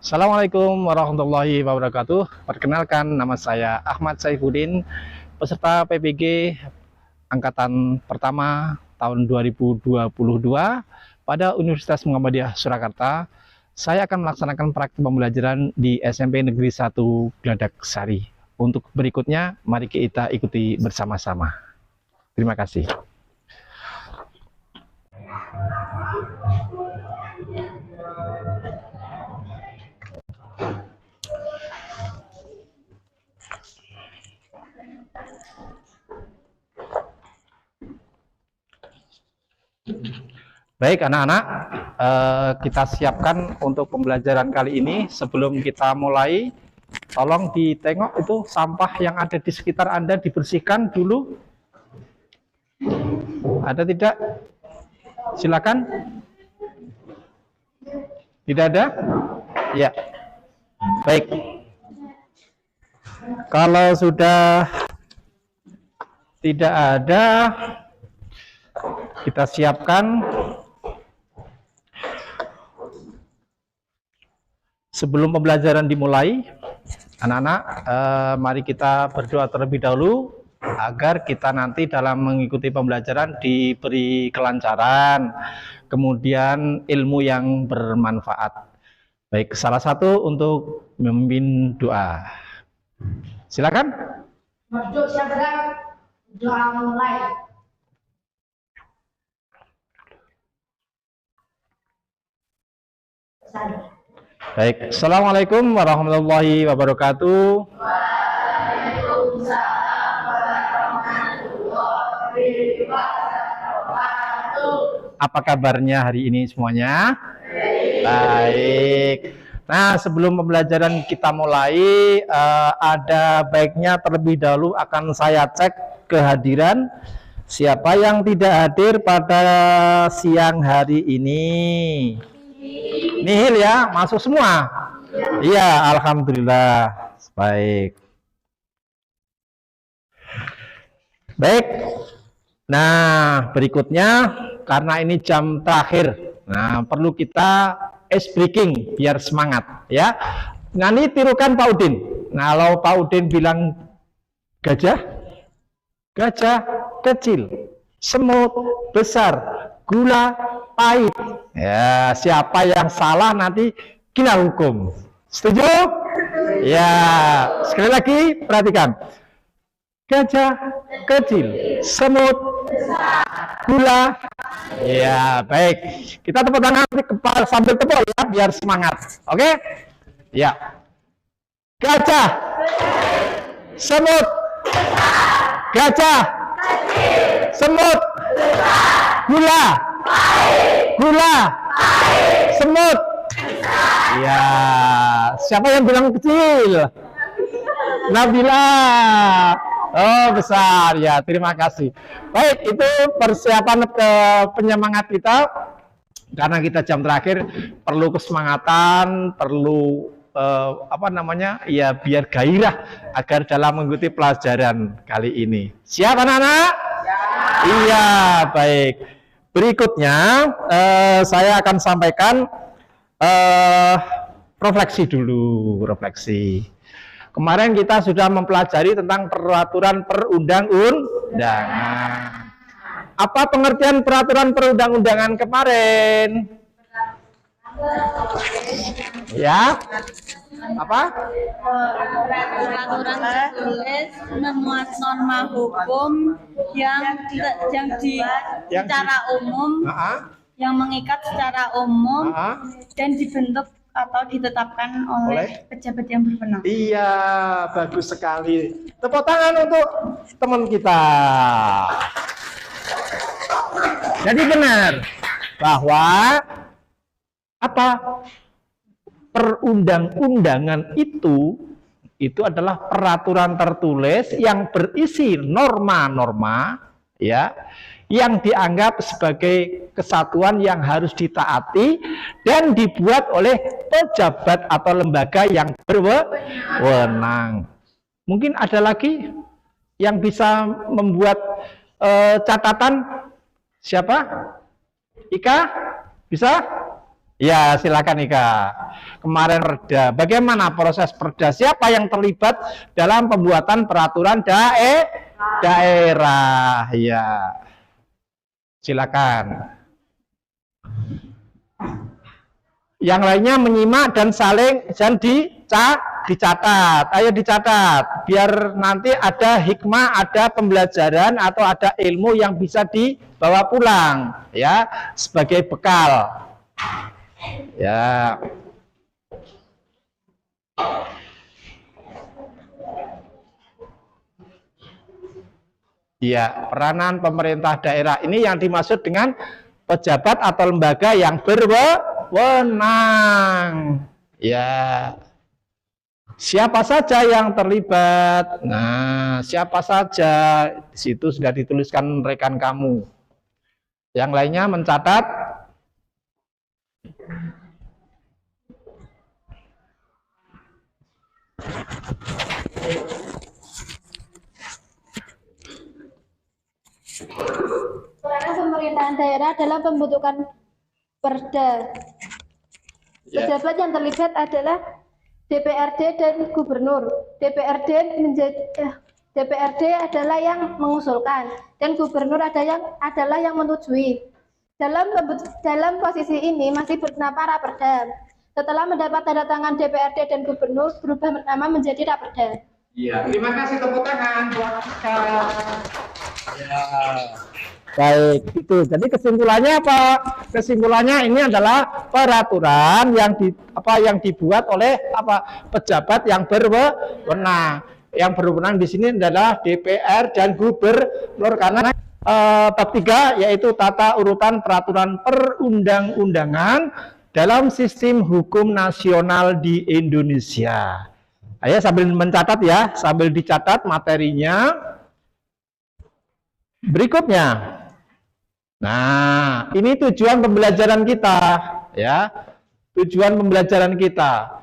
Assalamualaikum warahmatullahi wabarakatuh. Perkenalkan, nama saya Ahmad Saifuddin, peserta PPG Angkatan Pertama tahun 2022 pada Universitas Muhammadiyah Surakarta. Saya akan melaksanakan praktik pembelajaran di SMP Negeri 1 Gladak Sari. Untuk berikutnya, mari kita ikuti bersama-sama. Terima kasih. Baik anak-anak, kita siapkan untuk pembelajaran kali ini. Sebelum kita mulai, tolong ditengok itu sampah yang ada di sekitar Anda dibersihkan dulu. Ada tidak? Silakan. Tidak ada? Ya. Baik. Kalau sudah tidak ada, kita siapkan. Sebelum pembelajaran dimulai, anak-anak, mari kita berdoa terlebih dahulu agar kita nanti dalam mengikuti pembelajaran diberi kelancaran, kemudian ilmu yang bermanfaat. Baik, salah satu untuk memimpin doa. Silakan. Doa mulai. Baik, Assalamualaikum warahmatullahi wabarakatuh. Waalaikumsalam warahmatullahi wabarakatuh. Apa kabarnya hari ini semuanya? Baik. Nah, sebelum pembelajaran kita mulai, ada baiknya terlebih dahulu akan saya cek kehadiran. Siapa yang tidak hadir pada siang hari ini? Nihil ya, masuk semua? Iya, alhamdulillah. Baik. Baik. Nah, berikutnya karena ini jam terakhir. Nah, perlu kita ice breaking biar semangat ya. Nanti tirukan Pak Udin. Nah, kalau Pak Udin bilang gajah, gajah kecil, semut besar, gula pahit. Ya, siapa yang salah nanti kena hukum. Setuju? Ya, sekali lagi perhatikan. Gajah kecil, semut gula. Ya, baik. Kita tepuk tangan sambil tepuk ya, biar semangat. Oke? Ya. Gajah, semut, gajah, semut, gula, gula, semut. Ya, siapa yang bilang kecil? Nabila. Oh, besar ya, terima kasih. Baik, itu persiapan ke penyemangat kita. Karena kita jam terakhir, perlu kesemangatan, perlu ya biar gairah agar dalam mengikuti pelajaran kali ini. Siap anak-anak? Ya. Iya, baik. Berikutnya saya akan sampaikan refleksi dulu, refleksi. Kemarin kita sudah mempelajari tentang peraturan perundang-undangan. Apa pengertian peraturan perundang-undangan kemarin? Ya? Apa? Peraturan tertulis memuat norma hukum yang secara umum, yang mengikat secara umum dan dibentuk atau ditetapkan oleh pejabat yang berwenang. Iya, bagus sekali. Tepuk tangan untuk teman kita. Jadi benar bahwa apa? Perundang-undangan itu adalah peraturan tertulis yang berisi norma-norma ya, yang dianggap sebagai kesatuan yang harus ditaati dan dibuat oleh pejabat atau lembaga yang berwenang. Mungkin ada lagi yang bisa membuat catatan? Siapa? Ika? Bisa? Ya, silakan Ika. Kemarin Perda, bagaimana proses Perda? Siapa yang terlibat dalam pembuatan peraturan daerah? Ya, silakan. Yang lainnya menyimak dan saling dicatat. Ayo dicatat, biar nanti ada hikmah, ada pembelajaran atau ada ilmu yang bisa dibawa pulang, ya, sebagai bekal. Ya. Ya, peranan pemerintah daerah ini yang dimaksud dengan pejabat atau lembaga yang berwenang. Ya. Siapa saja yang terlibat? Nah, siapa saja? Di situ sudah dituliskan rekan kamu. Yang lainnya mencatat. Peranan pemerintahan daerah dalam pembentukan Perda. Pejabat yang terlibat adalah DPRD dan Gubernur. DPRD adalah yang mengusulkan dan Gubernur adalah yang menyetujui. Dalam posisi ini masih bernama Raperda. Setelah mendapat tanda tangan DPRD dan Gubernur, berubah nama menjadi Raperda. Iya, terima kasih, tepuk tangan buat Ika. Ya. Baik, itu. Jadi kesimpulannya apa? Kesimpulannya ini adalah peraturan yang dibuat oleh pejabat yang berwenang. Yang berwenang di sini adalah DPR dan Gubernur, karena bab 3 yaitu tata urutan peraturan perundang-undangan dalam sistem hukum nasional di Indonesia. Ayo sambil mencatat ya, sambil dicatat materinya. Berikutnya. Nah, ini tujuan pembelajaran kita, ya. Tujuan pembelajaran kita.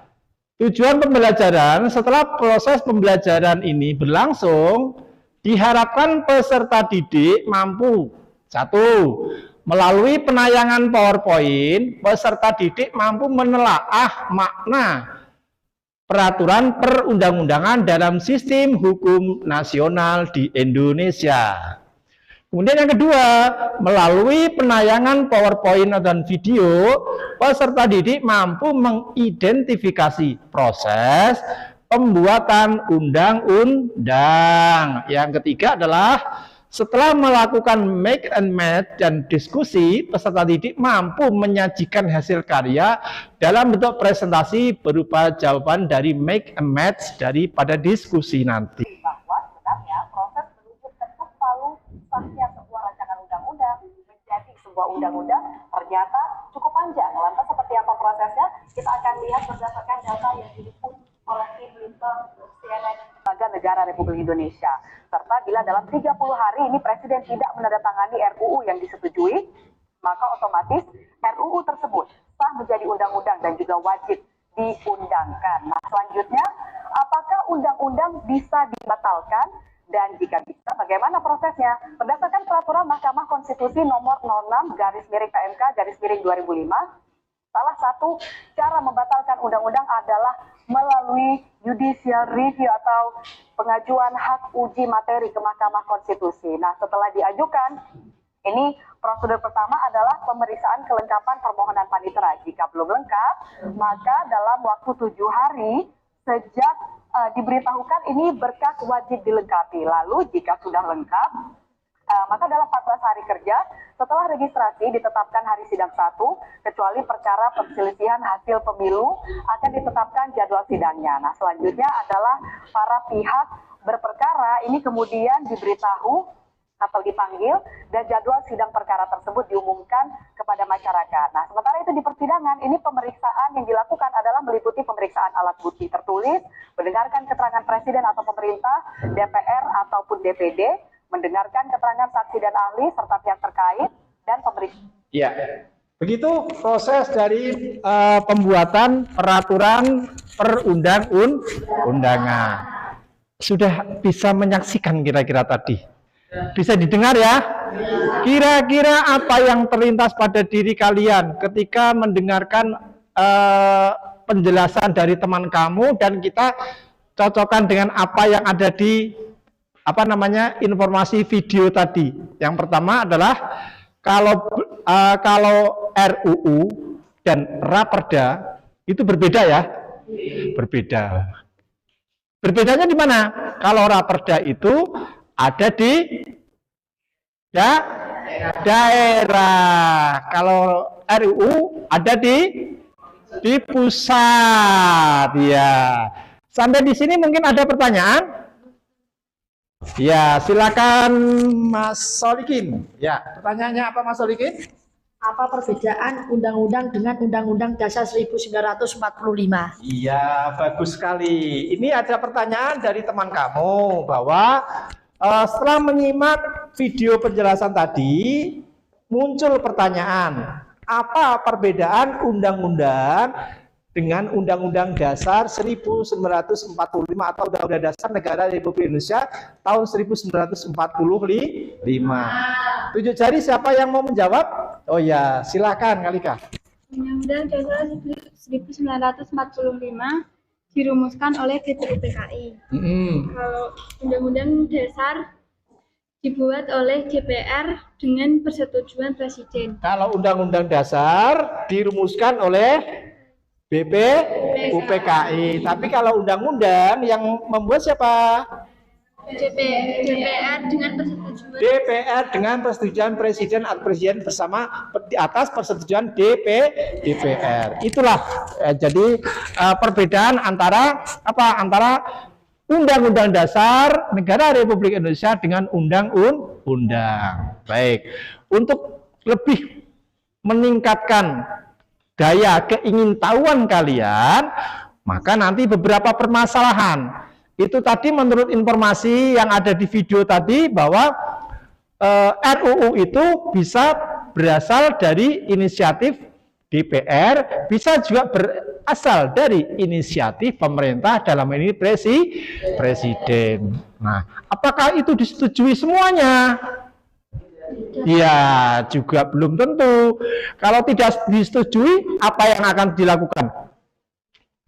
Tujuan pembelajaran setelah proses pembelajaran ini berlangsung, diharapkan peserta didik mampu: 1. Melalui penayangan PowerPoint, peserta didik mampu menelaah makna peraturan perundang-undangan dalam sistem hukum nasional di Indonesia. Kemudian yang kedua, melalui penayangan PowerPoint dan video, peserta didik mampu mengidentifikasi proses pembuatan undang-undang. Yang ketiga adalah setelah melakukan make and match dan diskusi, peserta didik mampu menyajikan hasil karya dalam bentuk presentasi berupa jawaban dari make and match daripada diskusi nanti. Bahwa sebenarnya proses menuju ketuk palu sahnya sebuah rancangan undang-undang menjadi sebuah undang-undang ternyata cukup panjang. Lantas seperti apa prosesnya? Kita akan lihat berdasarkan data yang diliput oleh tim Litbang CNN Lembaga Negara Republik Indonesia. Serta bila dalam 30 hari ini Presiden tidak menandatangani RUU yang disetujui, maka otomatis RUU tersebut sah menjadi undang-undang dan juga wajib diundangkan. Nah, selanjutnya, apakah undang-undang bisa dibatalkan? Dan jika bisa, bagaimana prosesnya? Berdasarkan peraturan Mahkamah Konstitusi nomor 06/PMK/2005, salah satu cara membatalkan undang-undang adalah melalui judicial review atau pengajuan hak uji materi ke Mahkamah Konstitusi. Nah, setelah diajukan, ini prosedur pertama adalah pemeriksaan kelengkapan permohonan panitera. Jika belum lengkap, maka dalam waktu 7 hari sejak diberitahukan ini berkas wajib dilengkapi. Lalu jika sudah lengkap, maka dalam 14 hari kerja setelah registrasi ditetapkan hari sidang 1, kecuali perkara perselisihan hasil pemilu akan ditetapkan jadwal sidangnya. Nah, selanjutnya adalah para pihak berperkara ini kemudian diberitahu atau dipanggil dan jadwal sidang perkara tersebut diumumkan kepada masyarakat. Nah, sementara itu di persidangan ini pemeriksaan yang dilakukan adalah meliputi pemeriksaan alat bukti tertulis, mendengarkan keterangan presiden atau pemerintah, DPR ataupun DPD, mendengarkan keterangan saksi dan ahli serta pihak terkait dan pemeriksaan. Ya, begitu proses dari pembuatan peraturan perundang-undangan. Sudah bisa menyaksikan kira-kira tadi? Bisa didengar ya? Kira-kira apa yang terlintas pada diri kalian ketika mendengarkan penjelasan dari teman kamu dan kita cocokkan dengan apa yang ada di informasi video tadi. Yang pertama adalah kalau RUU dan Raperda itu berbeda ya? Berbeda. Berbedanya di mana? Kalau Raperda itu ada di daerah. Kalau RUU ada di pusat. Ya. Sampai di sini mungkin ada pertanyaan? Ya, silakan Mas Solikin. Ya, pertanyaannya apa Mas Solikin? Apa perbedaan undang-undang dengan Undang-Undang Dasar 1945? Iya, bagus sekali. Ini ada pertanyaan dari teman kamu bahwa setelah menyimak video penjelasan tadi, muncul pertanyaan, apa perbedaan undang-undang dengan Undang-Undang Dasar 1945 atau Undang-Undang Dasar Negara Republik Indonesia tahun 1945? Tunjuk jari siapa yang mau menjawab? Oh ya, silakan Kalika. Undang-Undang Dasar 1945 dirumuskan oleh DPUPKI. Kalau Undang-Undang Dasar dibuat oleh DPR dengan persetujuan Presiden. Kalau Undang-Undang Dasar dirumuskan oleh BPUPKI. Tapi kalau undang-undang yang membuat siapa? DPR dengan persetujuan DPR dengan persetujuan Presiden atau Presiden bersama di atas persetujuan DPR. Itulah jadi perbedaan antara Undang-Undang Dasar Negara Republik Indonesia dengan undang-undang. Baik, untuk lebih meningkatkan daya keingintahuan kalian, maka nanti beberapa permasalahan itu tadi menurut informasi yang ada di video tadi bahwa RUU itu bisa berasal dari inisiatif DPR, bisa juga berasal dari inisiatif pemerintah, dalam ini Presiden. Nah, apakah itu disetujui semuanya? Ya, juga belum tentu. Kalau tidak disetujui, apa yang akan dilakukan?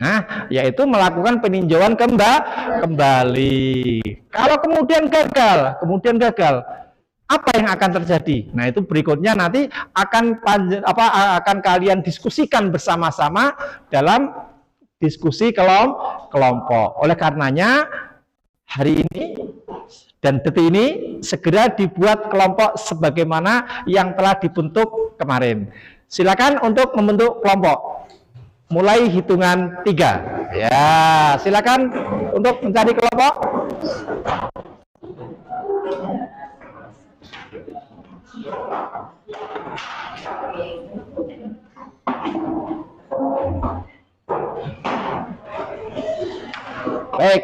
Nah, yaitu melakukan peninjauan kembali. Kalau kemudian gagal, apa yang akan terjadi? Nah, itu berikutnya nanti akan kalian diskusikan bersama-sama dalam diskusi kelompok. Oleh karenanya, hari ini dan detik ini segera dibuat kelompok sebagaimana yang telah dibentuk kemarin. Silakan untuk membentuk kelompok. Mulai hitungan 3. Ya, silakan untuk mencari kelompok. Baik.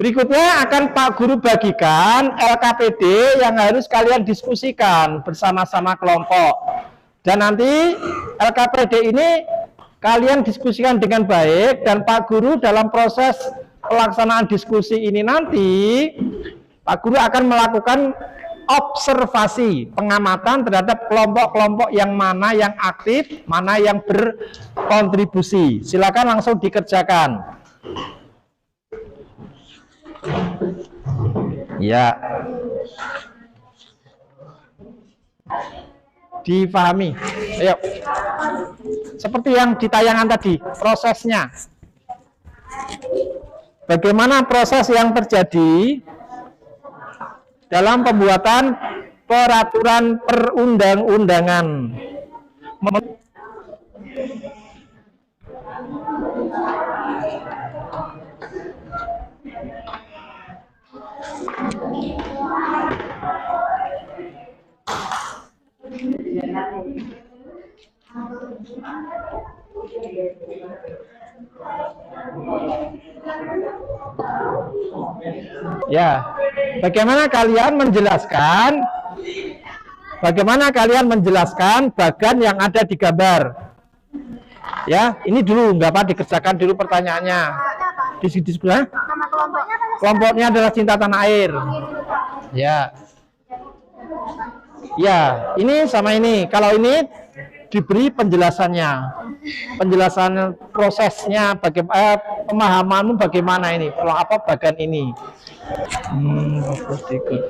Berikutnya akan Pak Guru bagikan LKPD yang harus kalian diskusikan bersama-sama kelompok. Dan nanti LKPD ini kalian diskusikan dengan baik, dan Pak Guru dalam proses pelaksanaan diskusi ini nanti Pak Guru akan melakukan observasi, pengamatan terhadap kelompok-kelompok yang mana yang aktif, mana yang berkontribusi. Silakan langsung dikerjakan. Ya. Difahami. Ayo. Seperti yang di tayangan tadi, prosesnya. Bagaimana proses yang terjadi dalam pembuatan peraturan perundang-undangan? Ya, bagaimana kalian menjelaskan bagan yang ada di gambar? Ya, ini dulu nggak apa, dikerjakan dulu pertanyaannya. Di sebelah? Kelompoknya adalah cinta tanah air. Ya. Ya, ini sama ini. Kalau ini diberi penjelasannya, penjelasan prosesnya, bagaimana pemahamanmu bagaimana ini, kalau apa bagian ini. Ikut.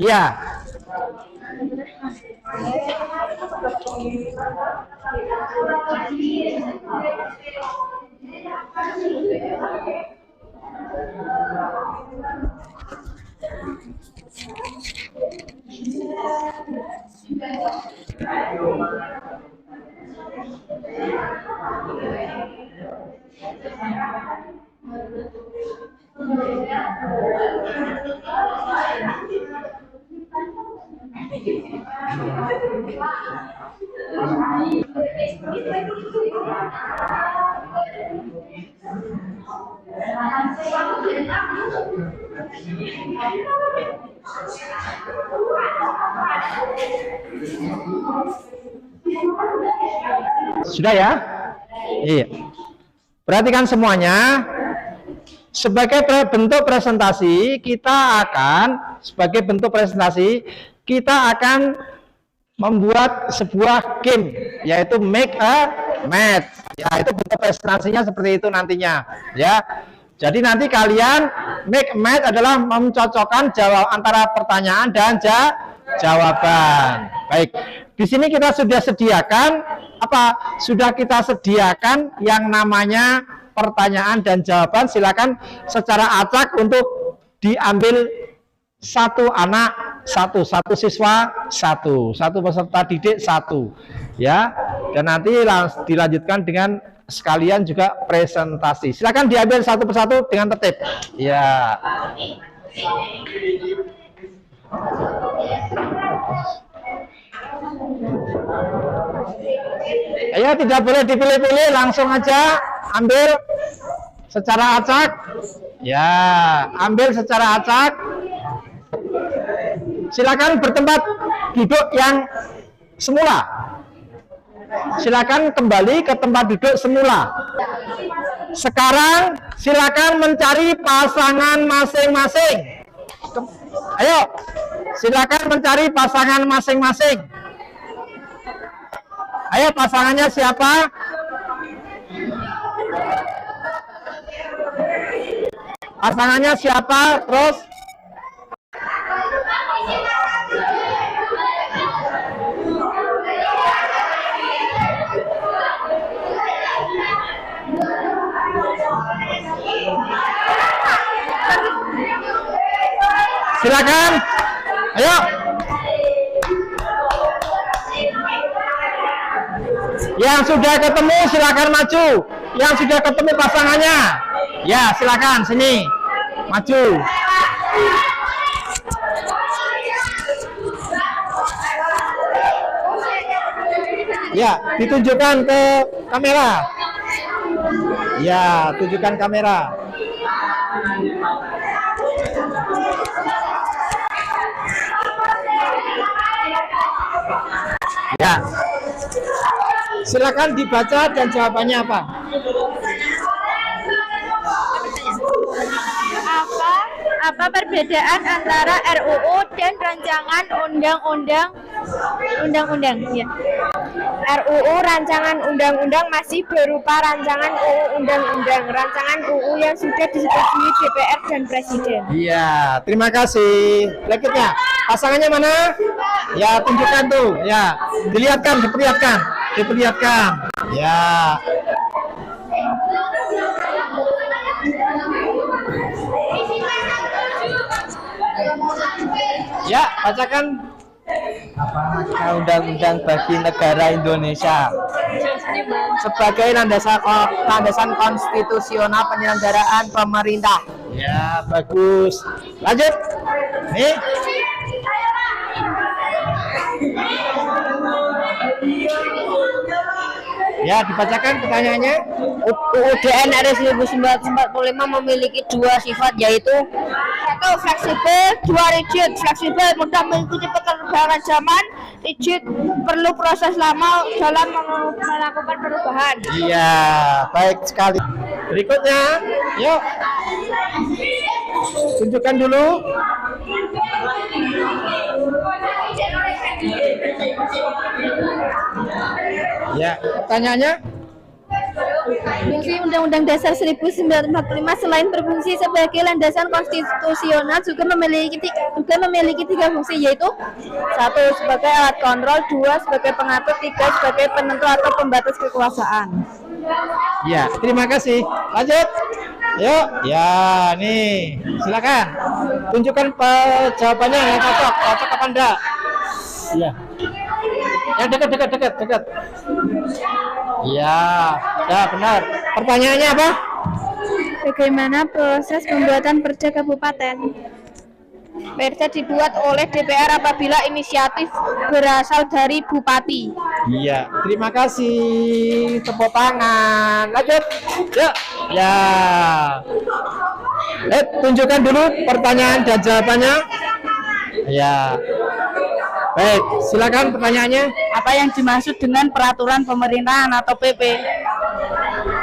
Ya. Sudah ya? Iya. Perhatikan semuanya. Sebagai bentuk presentasi, kita akan membuat sebuah game, yaitu make a math. Ya, itu bentuk presentasinya seperti itu nantinya. Ya, jadi nanti kalian make a math adalah mencocokkan jawab antara pertanyaan dan jawaban. Baik, di sini kita sudah sediakan apa? Sudah kita sediakan yang namanya pertanyaan dan jawaban. Silakan secara acak untuk diambil satu anak satu siswa satu peserta didik satu, ya, dan nanti dilanjutkan dengan sekalian juga presentasi. Silakan diambil satu persatu dengan tertib, ya. Ayo, tidak boleh dipilih-pilih, langsung aja ambil secara acak. Ya, ambil secara acak. Silakan bertempat duduk yang semula. Silakan kembali ke tempat duduk semula. Sekarang silakan mencari pasangan masing-masing. Ayo, silakan mencari pasangan masing-masing. Ayo, pasangannya siapa? Pasangannya siapa? Terus silakan. Ayo. Yang sudah ketemu silakan maju. Yang sudah ketemu pasangannya, ya silakan sini maju. Ya, ditunjukkan ke kamera. Ya, tunjukkan kamera. Ya. Silakan dibaca dan jawabannya apa? Apa perbedaan antara RUU dan rancangan undang-undang? Ya. RUU rancangan undang-undang masih berupa rancangan UU undang-undang, rancangan UU yang sudah disetujui DPR dan Presiden. Iya, terima kasih. Berikutnya, pasangannya mana? Ya, tunjukkan tuh. Ya, diperlihatkan. Ya. Ya, bacakan. Undang-undang bagi negara Indonesia sebagai landasan konstitusional penyelenggaraan pemerintah. Ya, bagus. Lanjut. Nih. Ya, dibacakan pertanyaannya. UUDN RI 1945 memiliki dua sifat, yaitu Satu, fleksibel. Dua, rigid. Fleksibel mudah mengikuti perkembangan zaman. Rigid perlu proses lama dalam melakukan perubahan. Iya, baik sekali. Berikutnya, yuk. Tunjukkan dulu. Ya, pertanyaannya. Fungsi Undang-Undang Dasar 1945 selain berfungsi sebagai landasan konstitusional juga memiliki tiga fungsi, yaitu 1. sebagai alat kontrol, 2. sebagai pengatur, 3. sebagai penentu atau pembatas kekuasaan. Ya, terima kasih. Lanjut. Yuk, ya nih, silakan. Tunjukkan jawabannya yang cocok apa enggak? Iya. Yang dekat. Ya, benar. Pertanyaannya apa? Bagaimana proses pembuatan Perda Kabupaten? Perda dibuat oleh DPR apabila inisiatif berasal dari Bupati. Iya, terima kasih. Tepuk tangan. Lanjut. Yuk. Ya. Tunjukkan dulu pertanyaan dan jawabannya. Ya. Baik, silakan pertanyaannya. Apa yang dimaksud dengan peraturan pemerintahan atau PP?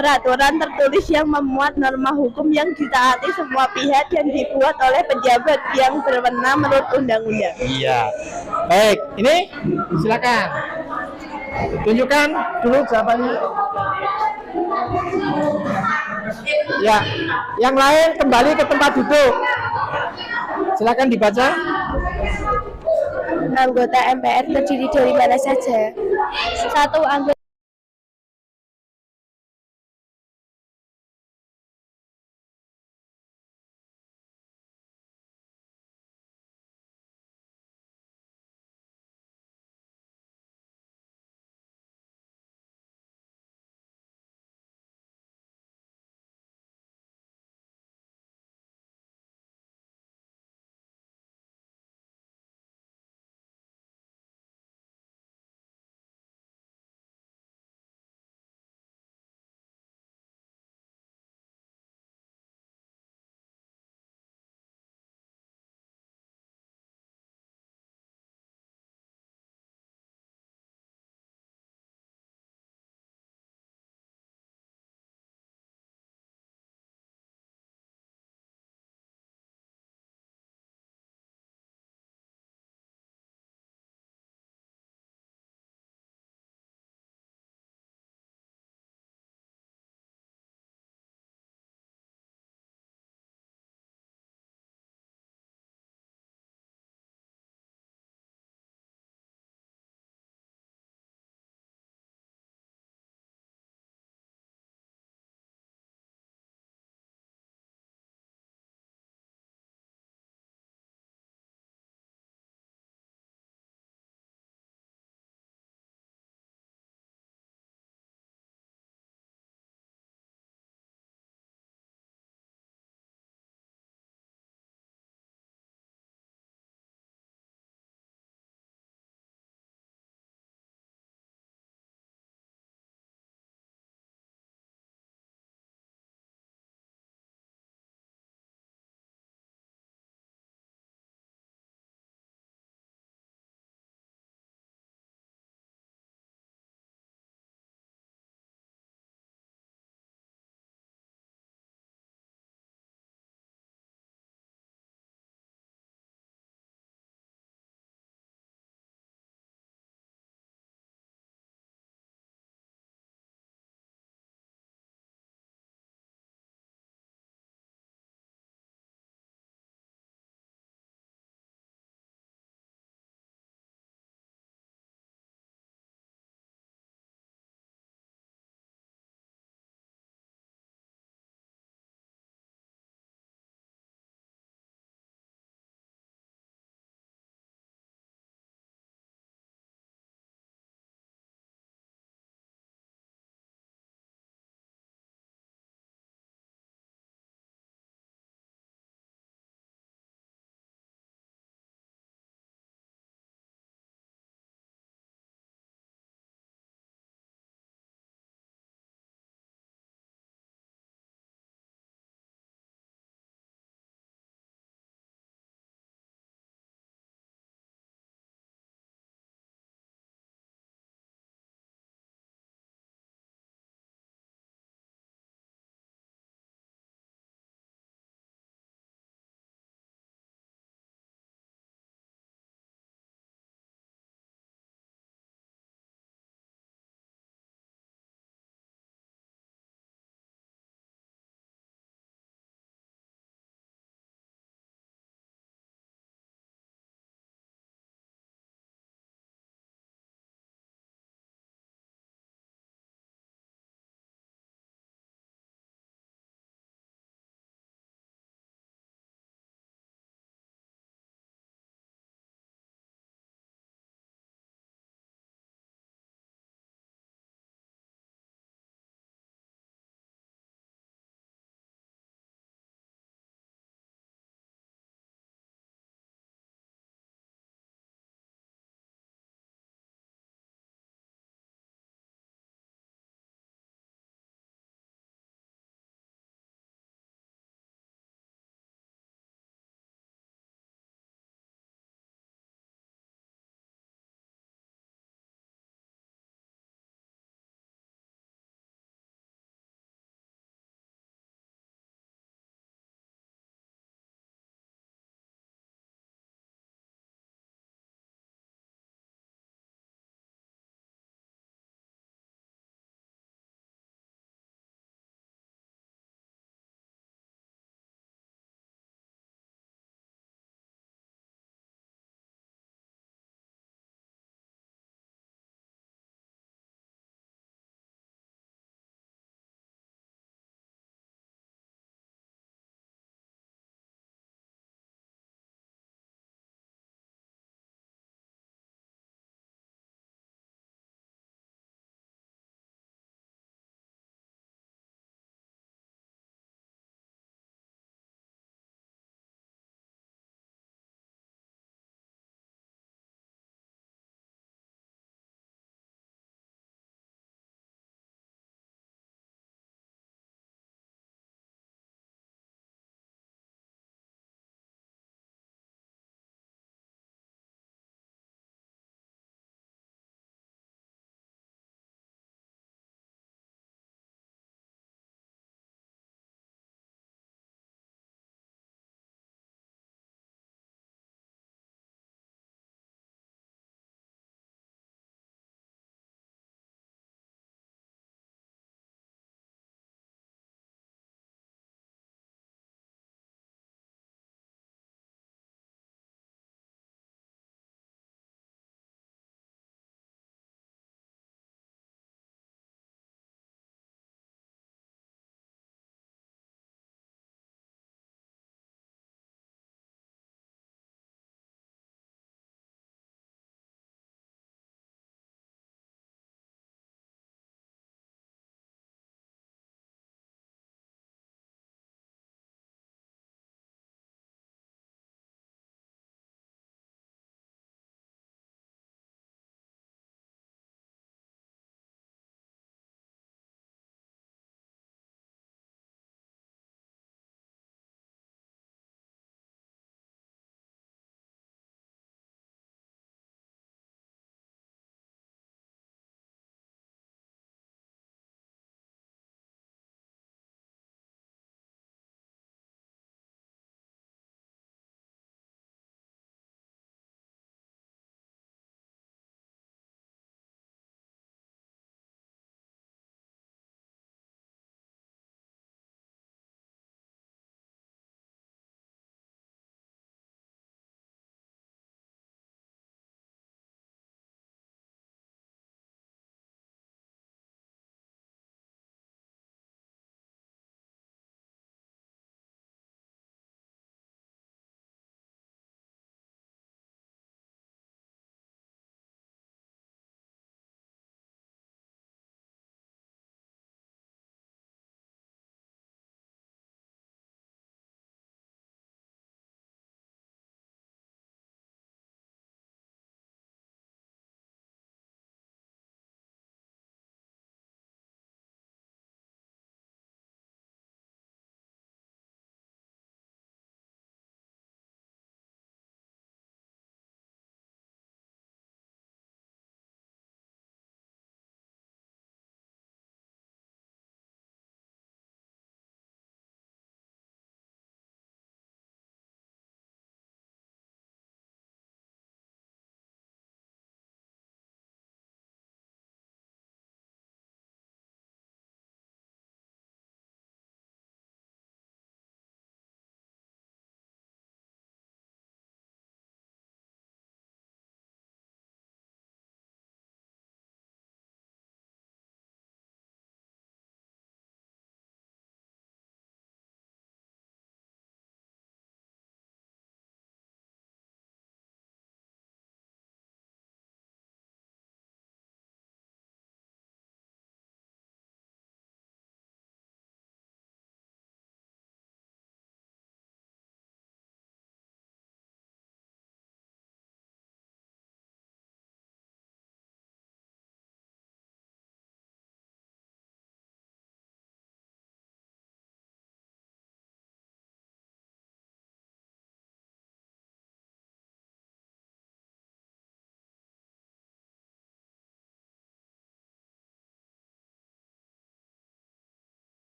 peraturan tertulis yang memuat norma hukum yang ditaati semua pihak yang dibuat oleh pejabat yang berwenang menurut undang-undang. Iya. Baik, ini silakan. Tunjukkan dulu jawabannya. Ya, yang lain kembali ke tempat duduk. Silakan dibaca. Anggota MPR terdiri dari mana saja? 1 anggota